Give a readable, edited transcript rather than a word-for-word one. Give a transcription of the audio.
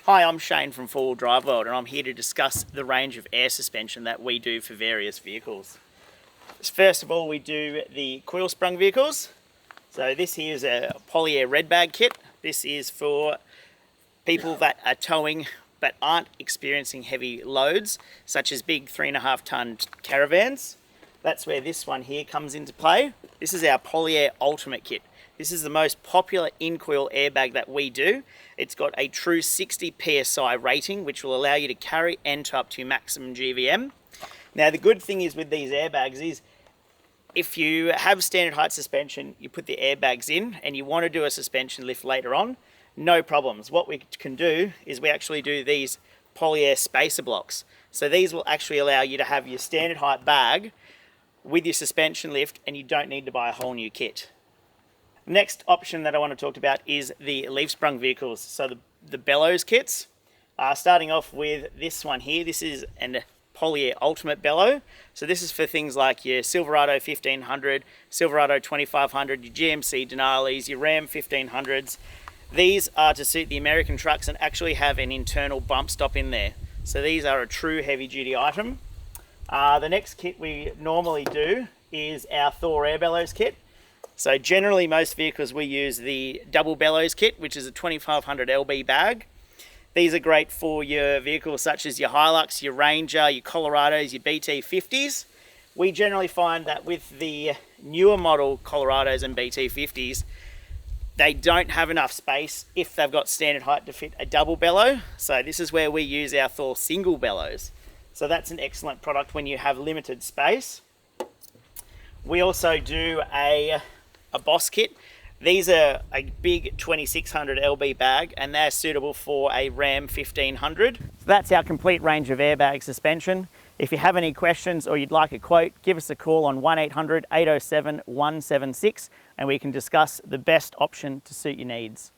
Hi, I'm Shane from 4 Wheel Drive World, and I'm here to discuss the range of air suspension that we do for various vehicles. First of all, we do the coil sprung vehicles. So this here is a Polyair red bag kit. This is for people that are towing but aren't experiencing heavy loads, such as big 3.5 ton caravans. That's where this one here comes into play. This is our Polyair Ultimate kit. This is the most popular in-coil airbag that we do. It's got a true 60 PSI rating, which will allow you to carry and tow up to maximum GVM. Now, the good thing is with these airbags is if you have standard height suspension, you put the airbags in and you want to do a suspension lift later on, no problems. What we can do is we actually do these Polyair spacer blocks. So these will actually allow you to have your standard height bag with your suspension lift, and you don't need to buy a whole new kit. Next option that I want to talk about is the leaf sprung vehicles. So the bellows kits. Starting off with this one here. This is a Polyair Ultimate bellow. So this is for things like your Silverado 1500, Silverado 2500, your GMC Denali's, your Ram 1500s. These are to suit the American trucks and actually have an internal bump stop in there. So these are a true heavy duty item. The next kit we normally do is our Thor Air Bellows kit. So generally most vehicles we use the double bellows kit, which is a 2500 LB bag. These are great for your vehicles such as your Hilux, your Ranger, your Colorados, your BT50s. We generally find that with the newer model Colorados and BT50s, they don't have enough space if they've got standard height to fit a double bellow. So this is where we use our Thor single bellows. So that's an excellent product when you have limited space. We also do a Boss kit. These are a big 2600 LB bag and they're suitable for a Ram 1500. So that's our complete range of airbag suspension. If you have any questions or you'd like a quote, give us a call on 1800 807 176 and we can discuss the best option to suit your needs.